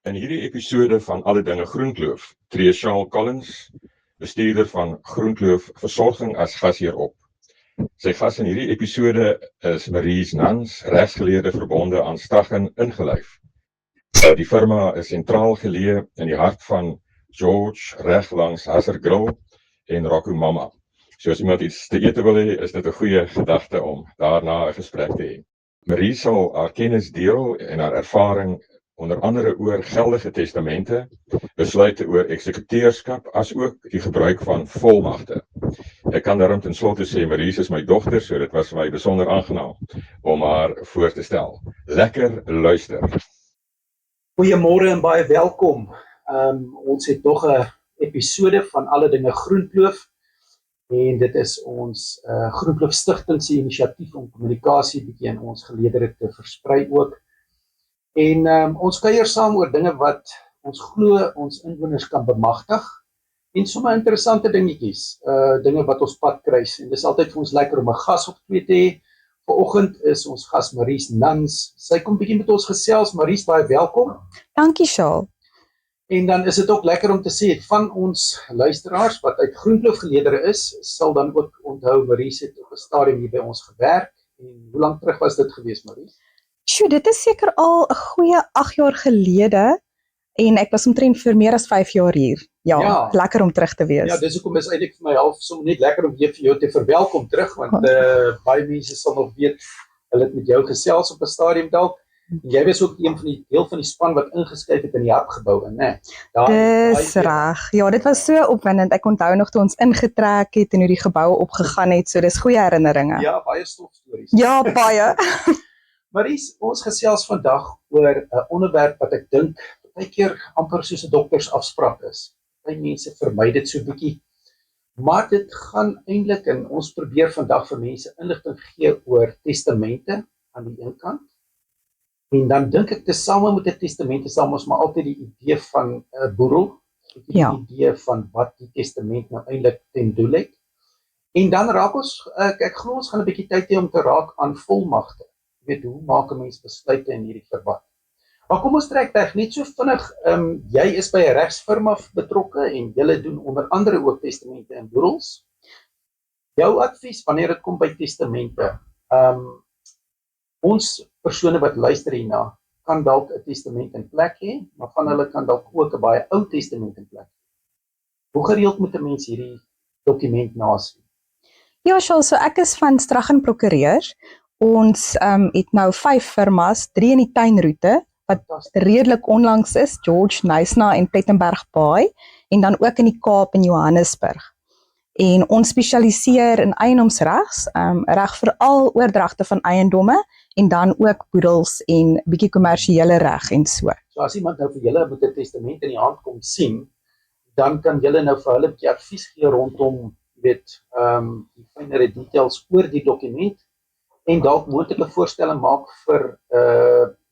In hierdie episode van Alle Dinge Groenkloof tree Charles Collins, bestuurder van Groenkloof Versorging, as gasheer op. Sy gas in hierdie episode is Maries Nans, regsgeleerde verbonde aan Strachan Ingelyf. Die firma is sentraal geleë in die hart van George, reg langs Hasser Grill en Rocco Mama. So as iemand iets te ete wil hê, is dit 'n goeie gedagte om daarna 'n gesprek te hê. Marie sal haar kennis deel en haar ervaring onder andere oor geldige testamente, besluite oor eksekuteurskap, as ook die gebruik van volmagte. Ek kan daarom ten slotte sê, Marie is my dogter, so dit was vir my besonder aangenaam om haar voor te stel. Lekker luister. Goeiemôre en baie welkom. Ons het nog 'n episode van Alle Dinge Groenkloof en dit is ons Groenkloof Stichting se inisiatief om kommunikasie bietjie aan ons geleerdere te versprei ook. En ons kuier saam oor dinge wat ons glo ons inwoners kan bemagtig en sommer interessante dingetjies, dinge wat ons pad kruis. En dis altyd vir ons lekker om 'n gas op twee te hê. Vanoggend is ons gas Maries Nans. Sy kom bietjie met ons gesels. Maries, baie welkom. Dankie, Charles. En dan is dit ook lekker om te sê, van ons luisteraars wat uit Groenkloof geleerdere is, sal dan ook onthou, Maries het op 'n stadium hier by ons gewerk. En hoe lank terug was dit gewees, Maries? Sjoe, dit is seker al 'n goeie 8 jaar gelede en ek was omtrent vir meer as 5 jaar hier. Ja, lekker om terug te wees. Ja, dis hoekom is eintlik vir my half sommer net lekker om weer vir jou te verwelkom terug, want baie mense sal nog weet, hulle het met jou gesels op 'n stadium dalk. En jy was ook een van die deel van die span wat ingeskryf het in die hapgebou, né? Dis reg. Ja, dit was so opwindend. Ek onthou nog toe ons ingetrek het en hoe die gebou opgegaan het, so dis goeie herinneringe. Ja, baie stofstories. Ja, baie. Maries, ons gesels vandag oor 'n onderwerp wat ek dink baie keer amper soos 'n doktersafspraak is. Baie mense vermy dit so bietjie, maar dit gaan eintlik, en ons probeer vandag vir mense inligting gee oor testamente aan die een kant. En dan dink ek tesame met 'n testament is ons maar altyd die idee van 'n boedel, die idee van wat die testament nou eintlik ten doel het. En dan raak ons, ek glo ons gaan 'n bietjie tyd hê om te raak aan volmagte. Jy weet, hoe maak 'n mens besluite in hierdie verband? Maar kom ons trek weg net so vinnig. Jy is by 'n regsfirma betrokke en julle doen onder andere ook testamente en boedels. Jou advies wanneer dit kom by testamente. Ons persone wat luister hierna kan dalk 'n testament in plek hê, maar van hulle kan dalk ook 'n baie ou testament in plek hê. Hoe gereeld moet 'n mens hierdie dokument nasien? Ja, Charles, so ek is van Strachan Prokureurs. Ons het nou 5 firmas, 3 in die tuinroete, wat redelik onlangs is, George, Knysna en Plettenberg Baai, en dan ook in die Kaap en Johannesburg. En ons spesialiseer in eiendomsregs, reg veral oordragte van eiendomme, en dan ook boedels en bietjie kommersiële reg en so. So as iemand nou vir julle met 'n testament in die hand kom sien, dan kan julle nou vir hulle 'n bietjie advies gee rondom, die fynere details oor die dokument, en dalk moontlike voorstelle maak vir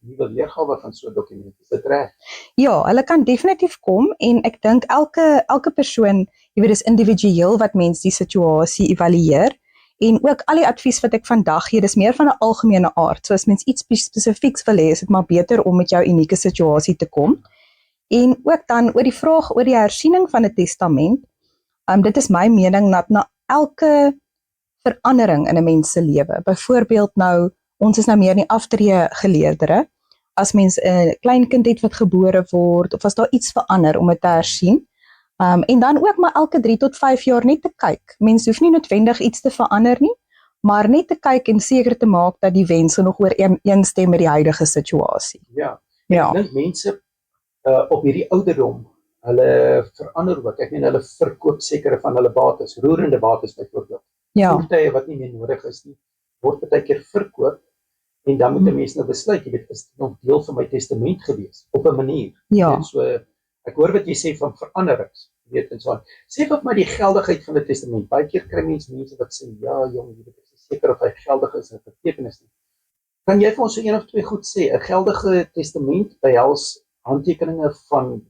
nuwe weergawe van so 'n dokument. Is dit reg? Ja, hulle kan definitief kom en ek dink elke persoon, jy weet, dis individueel wat mens die situasie evalueer en ook al die advies wat ek vandag gee, dis meer van 'n algemene aard. So as mens iets spesifieks wil hê, is dit maar beter om met jou unieke situasie te kom. En ook dan oor die vraag oor die hersiening van 'n testament. Dit is my mening dat na elke verandering in 'n mens se lewe. Byvoorbeeld nou, ons is nou meer in die aftree geleerdere. As mens 'n kleinkind het wat gebore word of as daar iets verander om dit te hersien. En dan ook maar elke 3 tot 5 jaar net te kyk. Mens hoef nie noodwendig iets te verander nie, maar net te kyk en seker te maak dat die wense nog ooreenstem met die huidige situasie. Ja. Ek dink mense op hierdie ouderdom, hulle verander ook. Ek meen hulle verkoop sekere van hulle bates, roerende bates byvoorbeeld. Voertuie wat nie meer nodig is nie, word baie keer verkoop en dan moet 'n mens nou besluit, jy weet, is dit nog deel van my testament gewees op 'n manier. En so ek hoor wat jy sê van veranderings, jy weet, en so aan. Sê wat maar die geldigheid van 'n testament. Baie keer kry mense wat sê, ja jong, jy weet, ek is seker of hy geldig is, of betekenis nie. Kan jy vir ons so een of twee goed sê? 'n Geldige testament behels handtekeninge van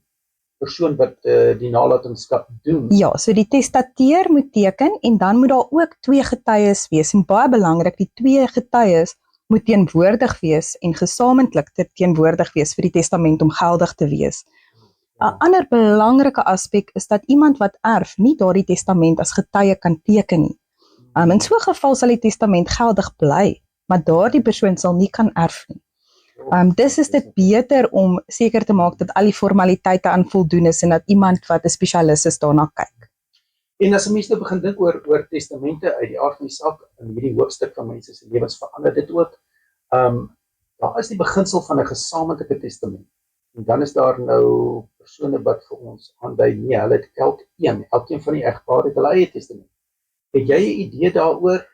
persoon wat die nalatenskap doen. Ja, so die testateur moet teken en dan moet daar ook 2 getuies wees. En baie belangrik, die 2 getuies moet teenwoordig wees en gesamentlik teenwoordig wees vir die testament om geldig te wees. 'n Ander belangrike aspek is dat iemand wat erf nie daardie testament as getuie kan teken nie. In so 'n geval sal die testament geldig bly, maar daardie persoon sal nie kan erf nie. Dis is dit beter om seker te maak dat al die formaliteite aan voldoen is en dat iemand wat 'n spesialis is daarna kyk. En as 'n mens nou begin dink oor testamente uit die aard van die saak in hierdie hoofstuk van mense se lewens verander dit ook. Daar is die beginsel van 'n gesamentlike testament. En dan is daar nou persone wat vir ons aandui nee, hulle het elkeen van die egpaar het hulle eie testament. Het jy 'n idee daaroor?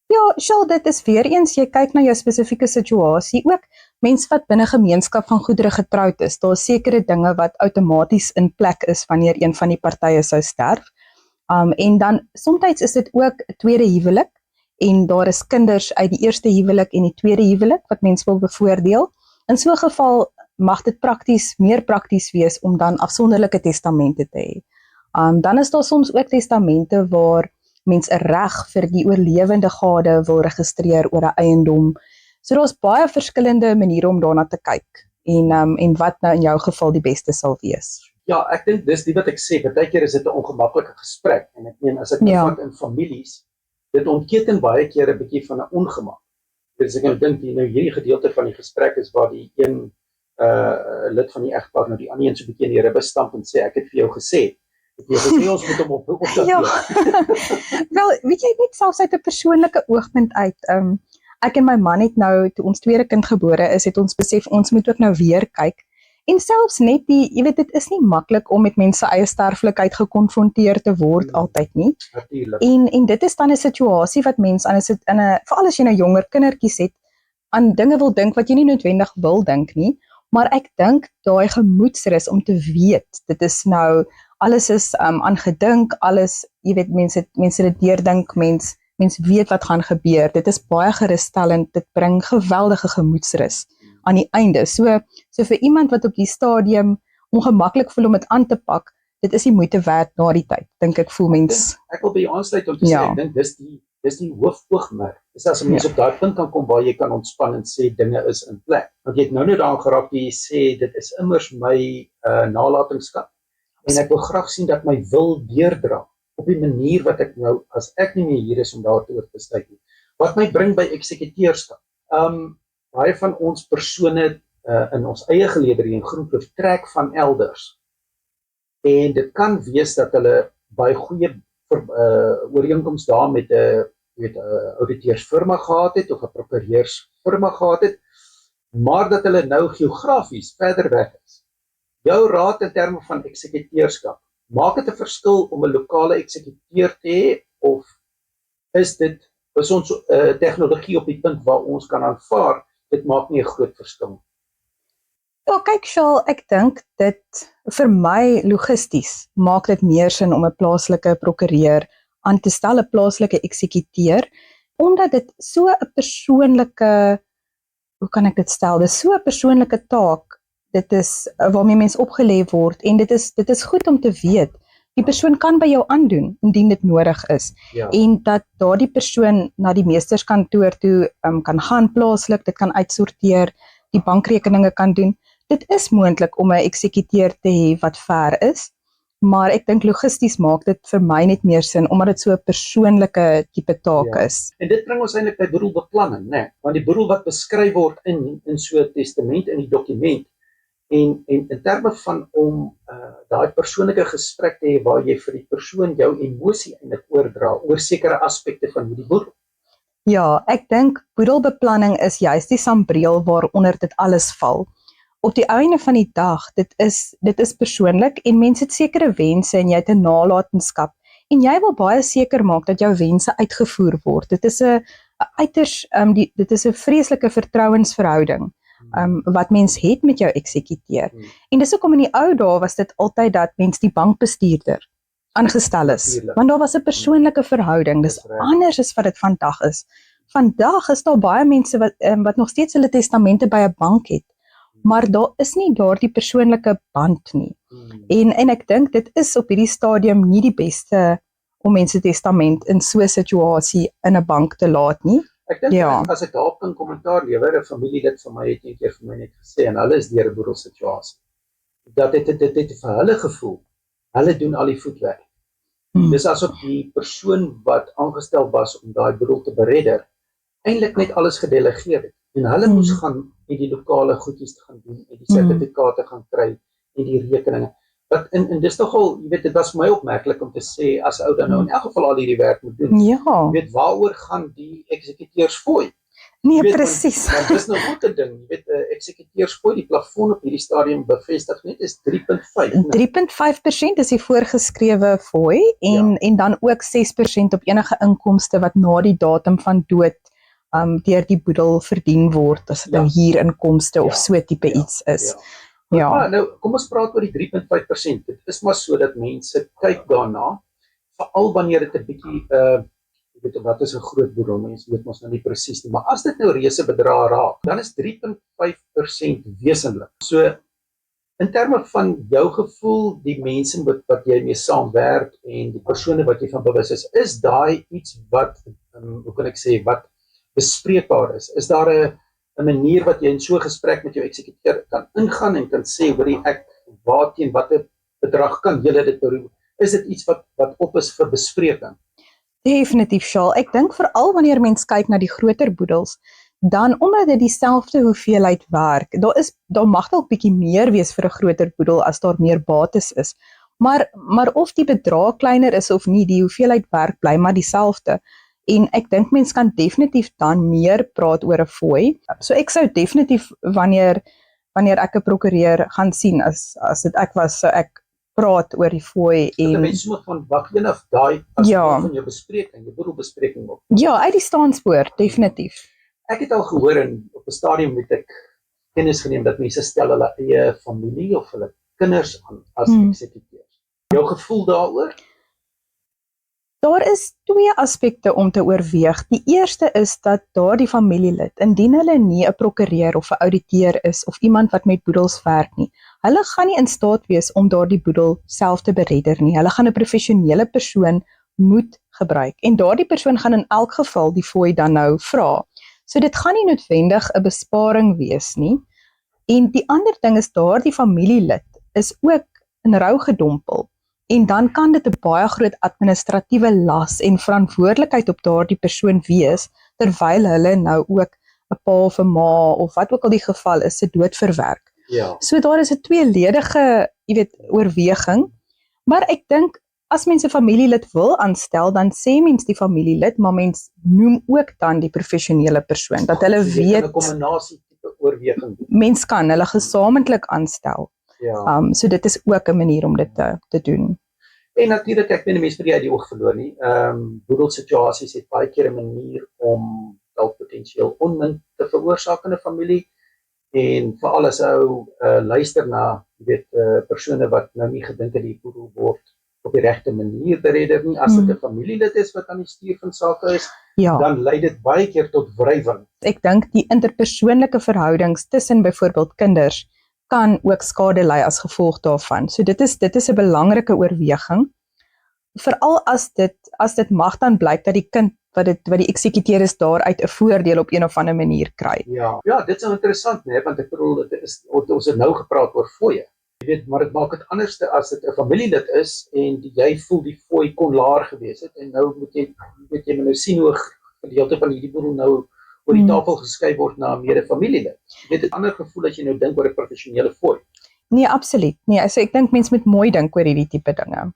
Ja, Charles, dit is weer eens, jy kyk na jou spesifieke situasie, ook mense wat binne gemeenskap van goedere getroud is, daar is sekere dinge wat outomaties in plek is wanneer een van die partye sou sterf. En dan, soms is dit ook 'n tweede huwelik, en daar is kinders uit die eerste huwelik en die tweede huwelik, wat mense wil bevoordeel. In so 'n geval mag dit meer prakties wees om dan afsonderlike testamente te hê. Dan is daar soms ook testamente waar mens 'n reg vir die oorlewende gade wil registreer oor 'n eiendom. So daar's baie verskillende maniere om daarna te kyk en wat nou in jou geval die beste sal wees. Ja, ek dink dis die wat ek sê, partykeer is dit 'n ongemaklike gesprek en ek meen as ek vat in families, dit ontketen baie keer 'n bietjie van 'n ongemak. Dus ek dink hierdie gedeelte van die gesprek is waar die een lid van die egpaar nou die ander een so 'n bietjie in die ribbe stamp en sê ek het vir jou gesê. Ek het gesê ons moet hom op dat. Ja. Wel, weet jy net selfs uit 'n persoonlike oogpunt uit. Ek en my man het nou toe ons tweede kind gebore is, het ons besef ons moet ook nou weer kyk. En selfs net jy weet dit is nie maklik om met mense eie sterflikheid gekonfronteer te word altyd nie. Natuurlijk. En dit is dan 'n situasie wat mense veral as jy nou jonger kindertjies het, aan dinge wil dink wat jy nie noodwendig wil dink nie, maar ek dink daai gemoedsrus om te weet, dit is nou alles is aan gedink, alles, jy weet mense dit deurdink, mens weet wat gaan gebeur. Dit is baie gerusstellend, dit bring geweldige gemoedsrus aan die einde. So vir iemand wat op die stadium ongemaklik voel om dit aan te pak, dit is die moeite werd na die tyd, dink ek voel mens. Ek wil by jou aansluit om te sê, ek dink dis die hoofoogmerk. Dis as 'n mens op daai punt kan kom waar jy kan ontspan en sê dinge is in plek. Want jy het nou net daaraan geraak jy sê dit is immers my nalatenskap. En ek wil graag sien dat my wil deurdra op die manier wat ek nou, as ek nie meer hier is om daaroor te stuit nie. Wat my bring by eksekuteurskap. Baie van ons persone in ons eie geleedere in Groenkloof trek van elders. En dit kan wees dat hulle baie goeie ooreenkoms daar met 'n auditeursfirma gehad het of 'n prokureursfirma gehad het, maar dat hulle nou geografies verder weg is. Jou raad in terme van eksekuteurskap, maak dit 'n verskil om 'n lokale eksekuteur te hê of is ons tegnologie op die punt waar ons kan aanvaar, dit maak nie 'n groot verskil. Ja, kyk Charles, ek dink dit vir my logisties maak dit meer sin om 'n plaaslike prokureur aan te stel, 'n plaaslike eksekuteur, omdat dit so 'n persoonlike, hoe kan ek dit stel, dit is so 'n persoonlike taak, dit is waarmee mens opgelê word en dit is goed om te weet, die persoon kan by jou aandoen indien dit nodig is. Ja. En dat daardie persoon na die meesterskantoor toe kan gaan plaaslik, dit kan uitsorteer, die bankrekeninge kan doen. Dit is moontlik om 'n eksekuteur te hê wat ver is, maar ek dink logisties maak dit vir my net meer sin omdat dit so 'n persoonlike tipe taak is. En dit bring ons eintlik by boedelbeplanning, né? Want die boedel wat beskryf word in so 'n testament in die dokument en in terme van om daai persoonlike gesprek te hê waar jy vir die persoon jou emosie eintlik oordra oor sekere aspekte van hierdie boedel. Ja, ek dink boedelbeplanning is juist die sambreel waaronder dit alles val. Op die einde van die dag, dit is persoonlik en mense het sekere wense en jy het 'n nalatenskap en jy wil baie seker maak dat jou wense uitgevoer word. Dit is 'n uiters dit is 'n vreeslike vertrouensverhouding wat mens het met jou eksekuteur. En dis hoekom in die ou dae was dit altyd dat mens die bankbestuurder aangestel is, want daar was 'n persoonlike verhouding. Dis anders as wat dit vandag is. Vandag is daar baie mense wat nog steeds hulle testamente by 'n bank het, maar daar is nie daardie persoonlike band nie. En ek dink dit is op hierdie stadium nie die beste om mense testament in so 'n situasie in 'n bank te laat nie. Ek dink Ja. as ek daarop kan kommentaar lewer, 'n familielid van my het een keer vir my net gesê en hulle is deur 'n boedelsituasie. Dat dit vir hulle gevoel, hulle doen al die voetwerk. Dis asof die persoon wat aangestel was om daai boedel te beredder, eintlik net alles gedelegeer het. En hulle moes gaan en die lokale goedjies te gaan doen en die sertifikate gaan kry en die rekeninge. Wat en dis nogal, jy weet, dit was vir my opmerklik om te sê as ou dan nou in elk geval al hierdie werk moet doen. Ja. Jy weet waaroor gaan die eksekuteurs fooi? Nee, Jy weet, presies. Want dis nou ook 'n ding, jy weet, eksekuteurs fooi die plafon op hierdie stadium bevestig net is 3.5. 3.5% is die voorgeskrewe fooi en dan ook 6% op enige inkomste wat na die datum van dood deur die boedel verdien word as dit nou huurinkomste of so tipe iets is. Ja. Maar nou, kom ons praat oor die 3.5%. Dit is maar so dat mense kyk daarna, veral wanneer dit 'n bietjie jy weet wat is 'n groot boedel, mense weet mos nou nie presies nie, maar as dit nou reuse bedrae raak, dan is 3.5% wesentlik. So in terme van jou gevoel, die mense wat jy mee saamwerk en die persone wat jy van bewus is daai iets wat hoe kan ek sê, wat bespreekbaar is? Is daar 'n manier wat jy in so 'n gesprek met jou eksekuteur kan ingaan en kan sê, hoorie, ek waarteen watter bedrag kan julle dit beroep? Is dit iets wat op is vir bespreking? Definitief, Shaal. Ek dink veral wanneer mens kyk na die groter boedels, dan omdat dit dieselfde hoeveelheid werk, daar mag dalk bietjie meer wees vir 'n groter boedel as daar meer bates is. Maar of die bedrag kleiner is of nie, die hoeveelheid werk bly maar dieselfde. En ek dink mens kan definitief dan meer praat oor 'n fooi. So ek sou definitief wanneer ek 'n prokureur gaan sien as dit ek was, sou ek praat oor die fooi en en mense moet van wag eendag daai as van jou bespreking, jou boedelbespreking op. Ja, uit die staanspoor, definitief. Ek het al gehoor en op 'n stadium het ek kennis geneem dat mense stel hulle eie familie of hulle kinders aan as eksekuteurs. Jou gevoel daaroor? Daar is twee aspekte om te oorweeg. Die eerste is dat daardie familielid, indien hulle nie 'n prokureur of 'n ouditeur is of iemand wat met boedels werk nie, hulle gaan nie in staat wees om daardie boedel self te beredder nie. Hulle gaan 'n professionele persoon moet gebruik en daardie persoon gaan in elk geval die fooi dan nou vra. So dit gaan nie noodwendig 'n besparing wees nie. En die ander ding is daardie familielid is ook in rou gedompel. En dan kan dit 'n baie groot administratiewe las en verantwoordelikheid op daardie persoon wees, terwyl hulle nou ook 'n pa of 'n ma of wat ook al die geval is, se dood verwerk. Ja. So daar is 'n tweeledige, oorweging. Maar ek dink as mens 'n familielid wil aanstel, dan sê mens die familielid, maar mens noem ook dan die professionele persoon, dat hulle weet 'n kombinasie tipe oorweging. Mens kan hulle gesamentlik aanstel. Ja. So dit is ook 'n manier om dit te doen. En natuurlik, ek weet mense moet nie uit die oog verloor nie. Boedelsituasies het baie keer 'n manier om dalk potensieel onmin te veroorsaak in 'n familie. En veral as ou luister na, persone wat nou nie gedink het die boedel word op die regte manier beredder nie. As dit 'n familielid is wat aan die stuur van sake is, dan lei dit baie keer tot wrywing. Ek dink die interpersoonlike verhoudings tussen byvoorbeeld kinders kan ook skade ly as gevolg daarvan. So dit is 'n belangrike oorweging. Veral as dit mag dan blyk dat die kind wat die eksekuteur is daaruit 'n voordeel op een of ander manier kry. Ja, dit is nou interessant, né, want ek bedoel ons het nou gepraat oor fooie. Jy weet, maar dit maak dit anderste as dit 'n familielid is en jy voel die fooi kon laer gewees het en nou moet jy nou sien hoe 'n gedeelte van hierdie boedel nou oor die tafel geskuif word na 'n mede-familielid. Jy weet, 'n ander gevoel as jy nou dink oor 'n professionele fooi. Nee, absoluut. Nee, also ek dink mense moet mooi dink oor hierdie tipe dinge.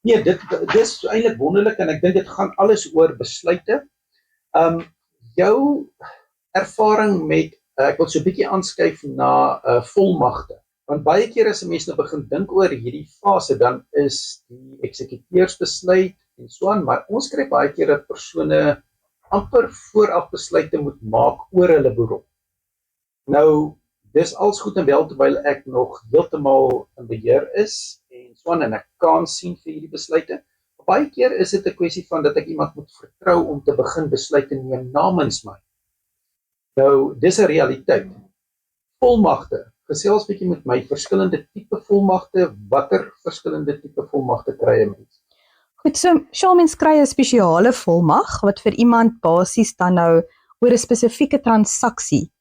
Nee, dit is eintlik wonderlik en ek dink dit gaan alles oor besluite. Jou ervaring met ek wil so 'n bietjie aanskuif na volmagte. Want baie keer as 'n mens nou begin dink oor hierdie fase, dan is die eksekuteursbesluit en so aan, maar ons kry baie keer dat persone amper vooraf besluite moet maak oor hulle boedel. Nou, dis als goed en wel terwyl ek nog heeltemal in beheer is en so aan en ek kan sien vir hierdie besluite. Baie keer is dit 'n kwessie van dat ek iemand moet vertrou om te begin besluite neem namens my. Nou, dis 'n realiteit. Volmagte. Gesels bietjie met my verskillende tipe volmagte, watter verskillende tipe volmagte kry 'n mens? Goed, so mens kry 'n spesiale volmag wat vir iemand basies dan nou oor 'n spesifieke transaksie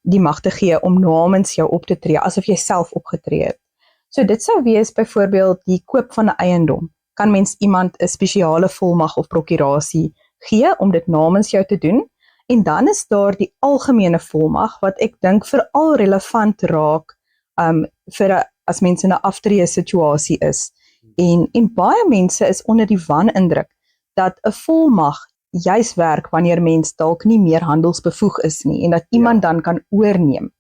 die mag te gee om namens jou op te tree, asof jy self opgetree het. So dit sou wees byvoorbeeld die koop van 'n eiendom. Kan mens iemand 'n spesiale volmag of prokurasie gee om dit namens jou te doen? En dan is daar die algemene volmag wat ek dink veral relevant raak vir as mense in 'n aftreë situasie is. En baie mense is onder die wanindruk dat 'n volmag juis werk wanneer mens dalk nie meer handelsbevoeg is nie en dat iemand dan kan oorneem.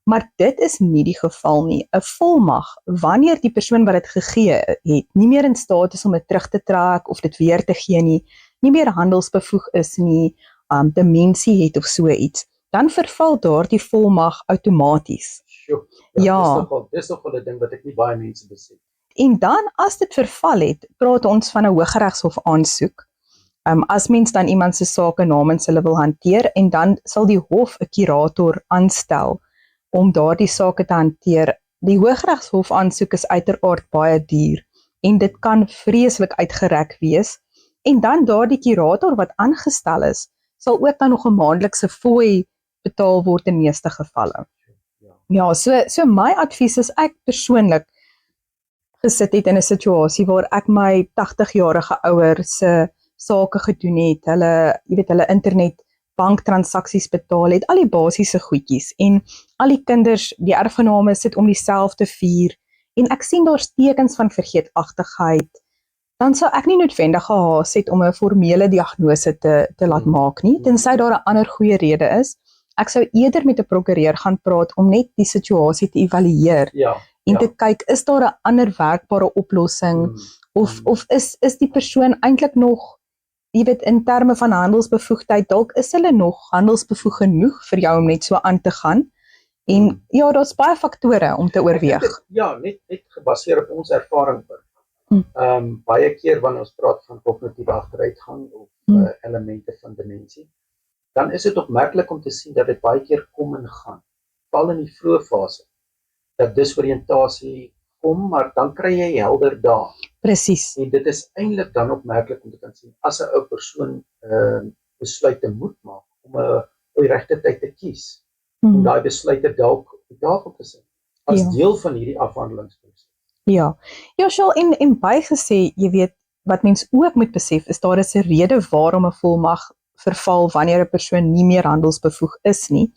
Maar dit is nie die geval nie. 'n Volmag, wanneer die persoon wat dit gegee het, nie meer in staat is om dit terug te trek of dit weer te gee nie meer handelsbevoeg is nie, demensie het of so iets, dan verval daardie volmag outomaties. Dis nogal 'n ding wat ek nie baie mense besef. En dan as dit verval het, praat ons van 'n Hooggeregshof aansoek. As mens dan iemand se sake namens hulle wil hanteer en dan sal die hof 'n kurator aanstel om daardie sake te hanteer. Die Hooggeregshof aansoek is uiteraard baie duur en dit kan vreeslik uitgerek wees. En dan daardie kurator wat aangestel is, sal ook dan nog 'n maandelikse fooi betaal word in meeste gevalle. Ja, so my advies is ek persoonlik gesit het in 'n situasie waar ek my 80-jarige ouer se sake gedoen het, hulle internet banktransaksies betaal het, al die basiese goedjies en al die kinders, die erfgename sit om dieselfde vuur en ek sien daar's tekens van vergeetachtigheid, dan sou ek nie noodwendig gehaas het om 'n formele diagnose te laat maak nie, tensy daar 'n ander goeie rede is. Ek sou eerder met 'n prokureur gaan praat om net die situasie te evalueer en te kyk, is daar 'n ander werkbare oplossing of is die persoon eintlik nog, jy weet, in terme van handelsbevoegdheid, dalk is hulle nog handelsbevoeg genoeg vir jou om net so aan te gaan. En ja, daar's baie faktore om te oorweeg. Net gebaseer op ons ervaring. Baie keer wanneer ons praat van kognitiewe agteruitgang of elemente van demensie, dan is dit opmerklik om te sien dat dit baie keer kom en gaan, val in die vroeë fase, dat disoriëntasie kom, maar dan kry jy helder dae. Presies. En dit is eintlik dan opmerklik om te kan sien, as 'n ou persoon besluite moet maak, om 'n die regte tyd te kies, om daai besluite dalk op die tafel te sit, as deel van hierdie afhandelingsproses. Ja, Charles, en bygesê, jy weet, wat mens ook moet besef, is daar is 'n rede waarom 'n volmag verval wanneer 'n persoon nie meer handelsbevoeg is nie.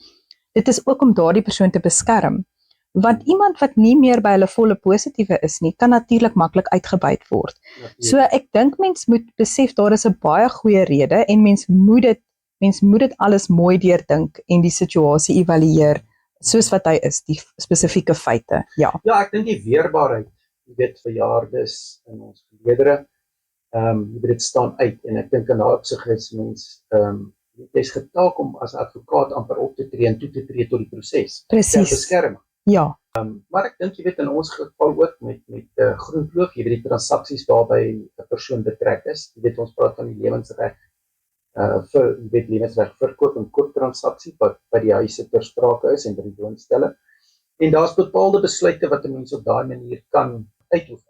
Dit is ook om daardie persoon te beskerm. Want iemand wat nie meer by hulle volle positiewe is nie, kan natuurlik maklik uitgebuit word. So ek dink mens moet besef daar is 'n baie goeie rede en mens moet dit alles mooi deurdink en die situasie evalueer soos wat hy is, die spesifieke feite. Ja, ek dink die weerbaarheid, jy weet, verjaardes in ons geleedere, jy weet, dit staan uit en ek dink in daai opsig is mens jy's getaak om as advokaat amper op te tree en toe te tree tot die proses. Presies. Beskerming. Ja. Maar ek dink jy weet in ons geval ook met Groenkloof, jy weet die transaksies waarby 'n persoon betrek is. Jy weet ons praat van die lewensreg lewensreg verkoop en kooptransaksie wat by die huise ter sprake is en by die woonstelle. En daar's bepaalde besluite wat 'n mens op daai manier kan uitoefen.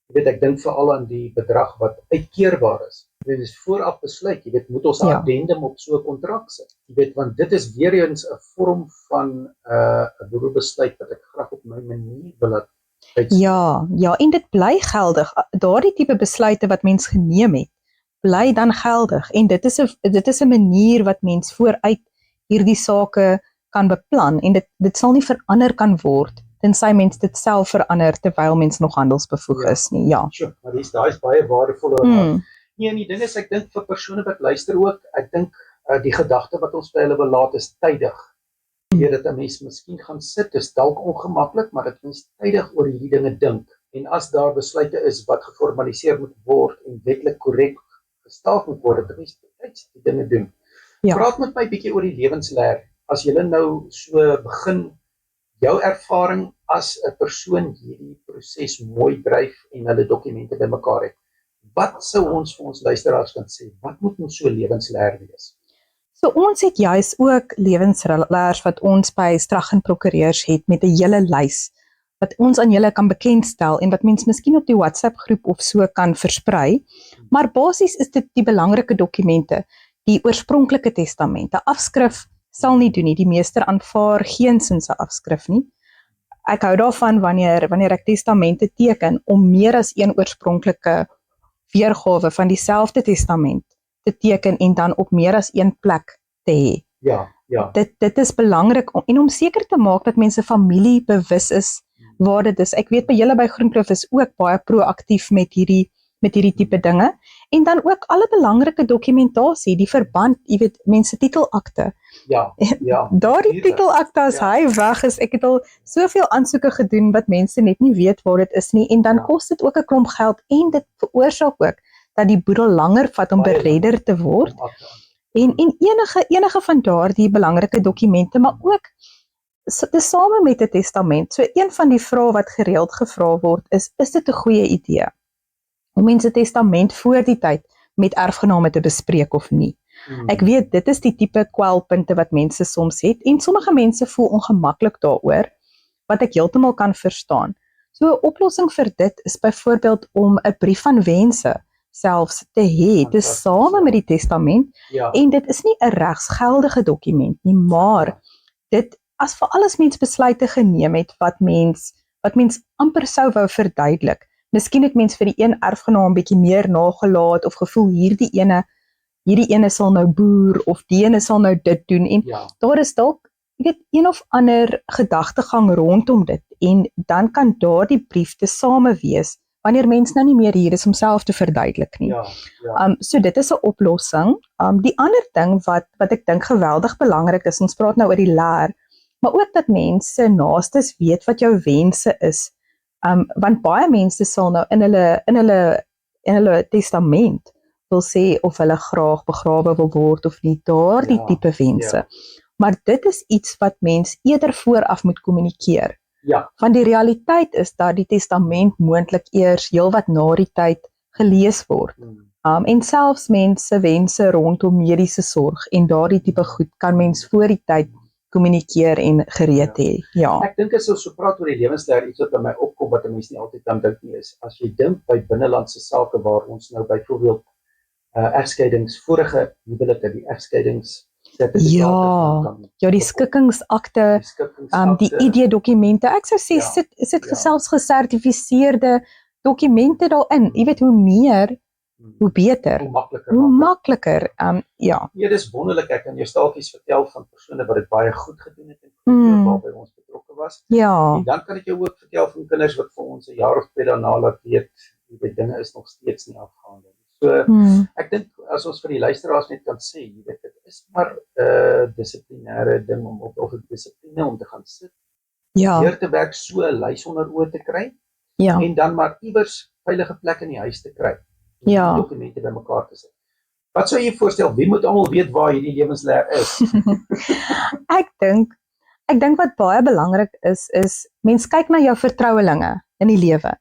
Jy weet ek dink veral aan die bedrag wat uitkeerbaar is. Jy weet dis vooraf besluit, jy weet moet ons 'n addendum op so 'n kontrak sit. Jy weet want dit is weer eens 'n vorm van 'n boedelbesluit wat ek graag op my manier wil laat uitspreek. Ja, en dit bly geldig. Daardie tipe besluite wat mens geneem het, bly dan geldig en dit is 'n manier wat mens vooruit hierdie sake kan beplan en dit sal nie verander kan word tensy mens dit self verander terwyl mens nog handelsbevoeg is nie. Ja. Sure, maar daai is baie waardevolle. Nee, en die ding is ek dink vir persone wat luister ook, ek dink die gedagte wat ons by hulle wil laat is tydig. Jy weet dat 'n mens miskien gaan sit, is dalk ongemaklik, maar dat mens tydig oor hierdie dinge dink. En as daar besluite is wat geformaliseer moet word en wetlik korrek gestaaf moet word, dat mens tyds die dinge doen. Ja. Praat met my bietjie oor die lewensleer. As jy nou so begin, jou ervaring as 'n persoon hierdie proses mooi dryf en hulle dokumente bymekaar het. Wat sou ons vir ons luisteraars kan sê? Wat moet ons so lewensleer wees? So ons het juis ook lewensleers wat ons by Strachan Prokureurs het met 'n hele lys wat ons aan julle kan bekendstel en wat mens miskien op die WhatsApp groep of so kan versprei. Maar basies is dit die belangrike dokumente, die oorspronklike testament. 'n Afskrif sal nie doen nie. Die meester aanvaar geensins 'n afskrif nie. Ek hou daarvan wanneer ek testamente teken om meer as een oorspronklike weergawe van dieselfde testament te teken en dan op meer as een plek te hê. Ja, ja. Dit is belangrik om seker te maak dat mense familie bewus is waar dit is. Ek weet by julle by Groenkloof is ook baie proaktief met hierdie tipe dinge en dan ook alle belangrike dokumentasie, die verband, jy weet, mense titelakte. Ja. Daardie titelakte as hy weg is, ek het al soveel aansoeke gedoen wat mense net nie weet waar dit is nie en dan kos dit ook 'n klomp geld en dit veroorsaak ook dat die boedel langer vat om beredder te word. En enige van daardie belangrike dokumente, maar ook tesame met 'n testament. So een van die vrae wat gereeld gevra word is dit 'n goeie idee om mense testament voor die tyd met erfgename te bespreek of nie? Ek weet dit is die tipe kwelpunte wat mense soms het en sommige mense voel ongemaklik daaroor, wat ek heeltemal kan verstaan. So 'n oplossing vir dit is byvoorbeeld om 'n brief van wense selfs te hê, tesame met die testament. En dit is nie 'n regsgeldige dokument nie, maar dit as vir alles mens besluite geneem het wat mens amper sou wou verduidelik. Miskien het mens vir die een erfgenaam bietjie meer nagelaat of gevoel hierdie ene sal nou boer of die ene sal nou dit doen en daar is dalk een of ander gedagtegang rondom dit en dan kan daardie brief tesame wees wanneer mens nou nie meer hier is om self te verduidelik nie. So dit is 'n oplossing. Die ander ding wat ek dink geweldig belangrik is, ons praat nou oor die leer, maar ook dat mense naastes weet wat jou wense is. Want baie mense sal nou in hulle testament wil sê of hulle graag begrawe wil word of nie, daardie tipe wense. Maar dit is iets wat mens eerder vooraf moet kommunikeer. Want die realiteit is dat die testament moontlik eers heelwat na die tyd gelees word. En selfs mense wense rondom mediese sorg en daardie tipe goed kan mens voor die tyd kommunikeer en gereed hê. Ek dink as ons so praat oor die lewensleer, iets wat by my opkom wat 'n mens nie altyd kan dink nie is, as jy dink by binnelandse sake waar ons nou byvoorbeeld egskeidings, vorige huwelike, die egskeidings die skikkingsakte, die ID-dokumente. Ek sou sê sit selfs gesertifiseerde dokumente daarin. Jy weet, hoe meer, hoe beter. Hoe makliker. Dit is wonderlik. Ek kan jou staaltjies vertel van persone wat dit baie goed gedoen het en waarby ons betrokke was. En dan kan ek jou ook vertel van kinders wat vir ons 'n jaar of 2 daarna laat weet, die dinge is nog steeds nie afgehandel. So, ek dink as ons vir die luisteraars net kan sê, jy weet, dit is maar 'n dissiplinêre ding of 'n dissipline om te gaan sit. Deur te werk, so 'n lys onder oë te kry. En dan maar iewers veilige plek in die huis te kry. Die dokumente bymekaar te sit. Wat sou jy voorstel? Wie moet almal weet waar hierdie lewensleer is? Ek dink wat baie belangrik is mens kyk na jou vertrouelinge in die lewe.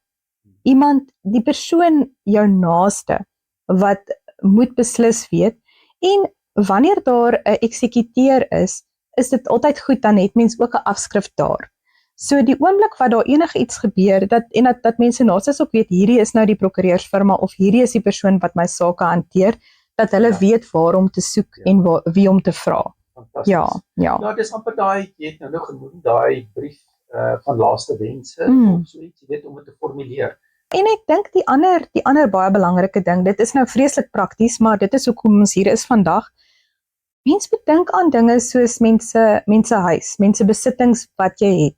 Die persoon jou naaste wat moet beslis weet en wanneer daar 'n eksekuteur is dit altyd goed dan het mens ook 'n afskrif daar. So die oomblik wat daar enigiets gebeur dat mense naastes ook weet hierdie is nou die prokureursfirma of hierdie is die persoon wat my sake hanteer, dat hulle weet waar om te soek en wie om te vra. Dis amper daai, jy het nou genoem, daai brief van laaste wense of so iets, jy weet, om dit te formuleer. En ek dink die ander baie belangrike ding, dit is nou vreeslik prakties, maar dit is hoekom ons hier is vandag. Mens moet dink aan dinge soos mense huis, mense besittings wat jy het,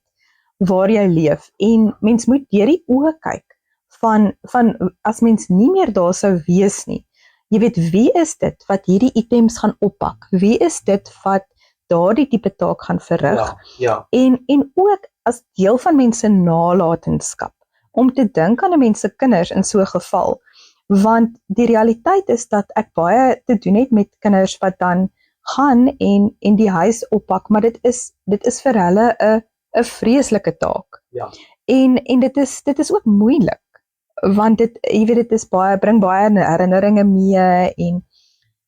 waar jy leef, en mens moet deur die oë kyk van as mens nie meer daar sou wees nie. Jy weet, wie is dit wat hierdie items gaan oppak? Wie is dit wat daardie tipe taak gaan verrig? En ook as deel van mense nalatenskap, om te dink aan mense kinders in so 'n geval, want die realiteit is dat ek baie te doen het met kinders wat dan gaan en die huis oppak, maar dit is vir hulle 'n vreeslike taak. En dit is ook moeilik, want dit bring baie herinneringe mee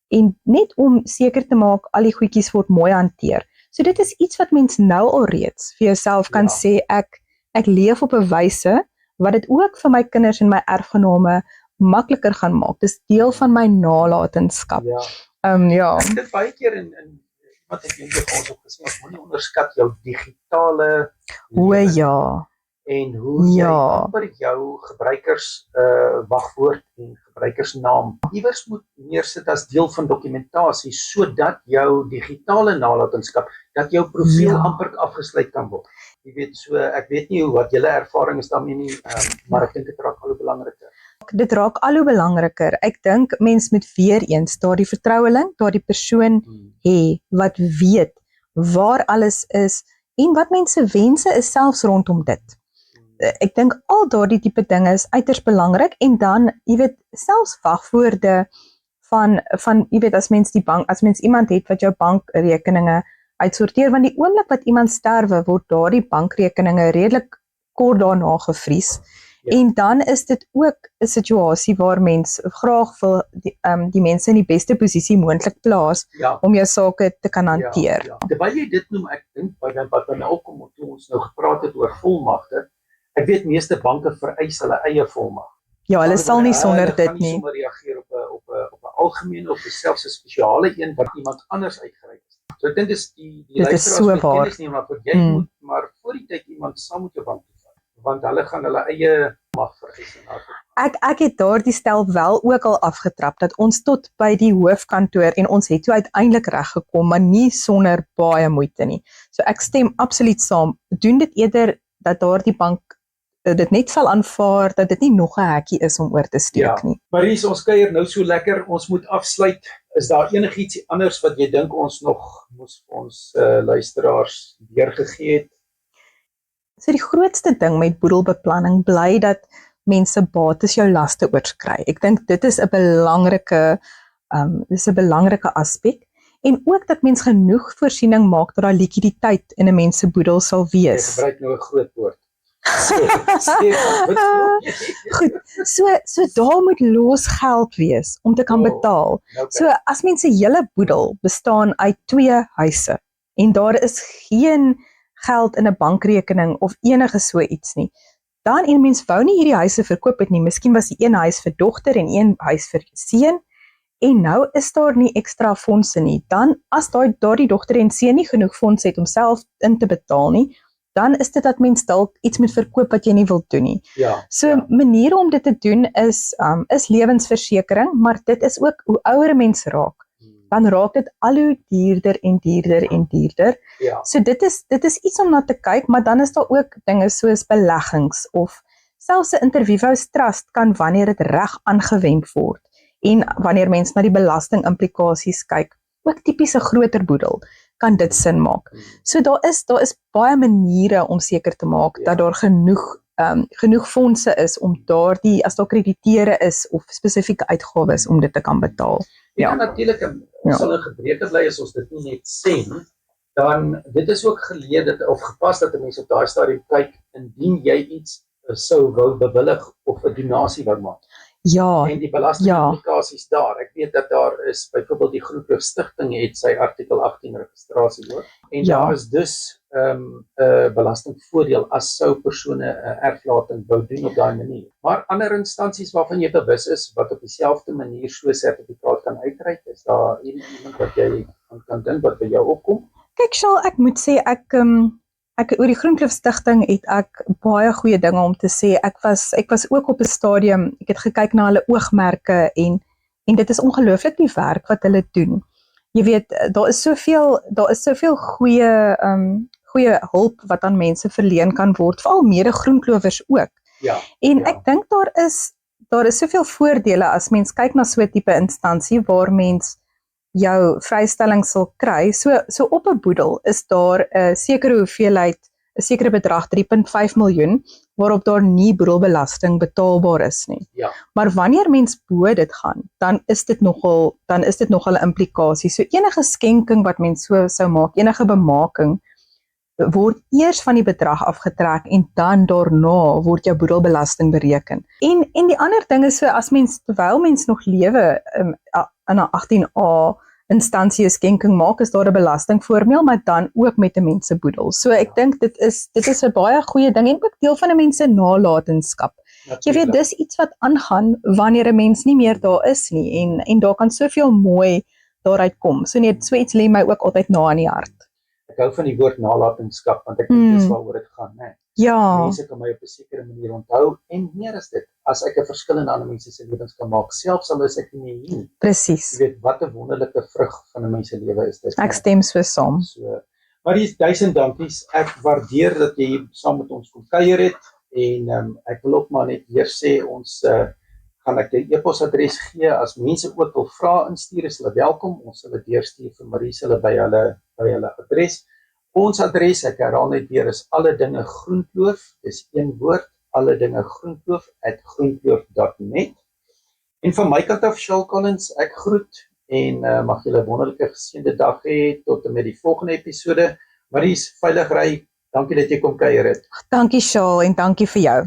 en net om seker te maak al die goedjies word mooi hanteer. So dit is iets wat mens nou al reeds vir jouself kan sê, ek ek leef op 'n wyse wat dit ook vir my kinders en my erfgename makliker gaan maak. Dis deel van my nalatenskap. Ja. Ja. Ek dit baie keer in wat het jy vir ons ook gesê, ons moenie onderskat jou digitale O lewe ja. en hoe jy Ja. amper jou gebruikers wagwoord en gebruikersnaam iewers moet neersit as deel van dokumentasie sodat jou digitale nalatenskap, dat jou profiel Ja. amper afgesluit kan word. Jy weet, so ek weet nie wat julle ervaring is daarmee nie, maar ek dink dit raak al hoe belangriker. Dit raak al hoe belangriker. Ek dink mens moet weer eens daardie vertroueling, daardie persoon hê wat weet waar alles is en wat mense wense is selfs rondom dit. Ek dink al daardie tipe dinge is uiters belangrik en dan, jy weet, selfs wagwoorde van jy weet as mens iemand het wat jou bankrekeninge uitsorteer, want die oomblik wat iemand sterwe word daardie bankrekeninge redelik kort daarna gevries. Ja. En dan is dit ook 'n situasie waar mens graag wil die mense in die beste posisie moontlik plaas Ja. om jou sake te kan hanteer. Ja. Terwyl jy dit noem, ek dink wat nou opkom toe ons nou gepraat het oor volmagte. Ek weet meeste banke vereis hulle eie volmag. Ja, hulle sal nie sonder dit Hulle gaan nie nie. sommer reageer op 'n algemene of selfs 'n spesiale een wat iemand anders uitgereik is. So ek dink dis die Dit is so luisteraars waar. kennis neem wat jy moet, maar voor die tyd iemand saam met jou bank toe vat, want hulle gaan hulle eie mag vereis en daarvoor. Ek het daardie stel wel ook al afgetrap dat ons tot by die hoofkantoor en ons het toe uiteindelik reg gekom, maar nie sonder baie moeite nie. So ek stem absoluut saam. Doen dit eerder dat daardie bank dit net sal aanvaar dat dit nie nog 'n hekkie is om oor te steek nie. Maries, ons kuier nou so lekker, ons moet afsluit. Is daar enigiets anders wat jy dink ons nog moes vir ons luisteraars weergegee het? So die grootste ding met boedelbeplanning bly dat mense bates jou laste oorskry. Ek dink dit is 'n belangrike aspek en ook dat mens genoeg voorsiening maak dat daar likwiditeit in 'n mens se boedel sal Jy wees. gebruik nou 'n groot woord. Goed, so daar moet los geld wees om te kan betaal. So as mens se hele boedel bestaan uit 2 huise en daar is geen geld in 'n bankrekening of enige so iets nie, dan en mens wou nie hierdie huise verkoop het nie, miskien was die een huis vir dogter en een huis vir seun en nou is daar nie ekstra fondse nie, dan as daardie dogter en seun nie genoeg fondse het om self in te betaal nie, dan is dit dat mens dalk iets moet verkoop wat jy nie wil doen nie. Ja. So maniere om dit te doen is lewensversekering, maar dit is ook hoe ouer 'n mens raak, dan raak dit al hoe duurder en duurder en duurder. Ja. So dit is iets om na te kyk, maar dan is daar ook dinge soos beleggings of selfs 'n Intervivos trust kan wanneer dit reg aangewend word en wanneer mens na die belastingimplikasies kyk, ook tipies 'n groter boedel, kan dit sin maak. So daar is baie maniere om seker te maak dat daar genoeg fondse is om daardie, as daar krediteure is of spesifieke uitgawes om dit te kan betaal. Ja, natuurlik, ons sal 'n gebreke bly as ons dit nie net sê nie. Dan dit is ook geleer of gepas dat 'n mens op daai stadium kyk indien jy iets sou wou bewillig of 'n donasie wou maak. Ja. En die belastingimplikasies daar. Ek weet dat daar is byvoorbeeld die Groenkloof Stichting het sy artikel 18 registrasie hoor. En daar is dus 'n belastingvoordeel as sou persone 'n erflating wou doen op daai manier. Maar ander instansies waarvan jy bewus is wat op dieselfde manier so 'n sertifikaat kan uitreik, is daar iemand wat jy aan kan dink wat by jou opkom? Kyk, Shaal, ek moet sê ek oor die Groenkloof Stichting het ek baie goeie dinge om te sê. Ek was ook op 'n stadium, ek het gekyk na hulle oogmerke en dit is ongelooflik die werk wat hulle doen. Jy weet, daar is soveel goeie hulp wat aan mense verleen kan word, veral mede-groenklowers ook. Ja. En ek dink daar is soveel voordele as mens kyk na so 'n tipe instansie waar mens jou vrystelling sal kry. So op 'n boedel is daar 'n sekere hoeveelheid, 'n sekere bedrag 3.5 miljoen waarop daar nie boedelbelasting betaalbaar is nie. Ja. Maar wanneer mens bo dit gaan, dan is dit nogal 'n implikasie. So enige skenking wat mens so sou maak, enige bemaking word eers van die bedrag afgetrek en dan daarna word jou boedelbelasting bereken. En die ander ding is so as mens terwyl mens nog lewe in 'n 18A instansie 'n skenking maak, is daar 'n belastingvoordeel, maar dan ook met 'n mens se boedel. So ek dink dit is 'n baie goeie ding en ook deel van 'n mens se nalatenskap. Jy weet, dis iets wat aangaan wanneer 'n mens nie meer daar is nie en daar kan soveel mooi daaruit kom. So net so iets lê my ook altyd na aan die hart. Ek hou van die woord nalatenskap want ek dink dis waaroor dit gaan, né? Ja, Mense kan my op 'n sekere manier onthou en meer as dit, as ek 'n verskil in ander mense se lewens kan maak, selfs al is ek nie meer hier nie. presies. Jy weet wat 'n wonderlike vrug van 'n mens se lewe is dit. Ek stem so saam. So, maar dis 1000 dankies. Ek waardeer dat jy hier saam met ons kom kuier het en ek wil ook maar net weer sê ons gaan ek die e-posadres gee as mense ook wil vra instuur, is hulle welkom. Ons sal dit deurstuur vir Maries hulle by hulle adres. Ons adres, ek herhaal net weer, is alle dinge groenkloof, dis een woord, alle dinge groenkloof@groenkloof.net. En van my kant af, Charles Collins, ek groet en mag julle 'n wonderlike geseënde dag hê tot en met die volgende episode. Maries, veilig ry. Dankie dat jy kom kuier het. Dankie Shaal en dankie vir jou.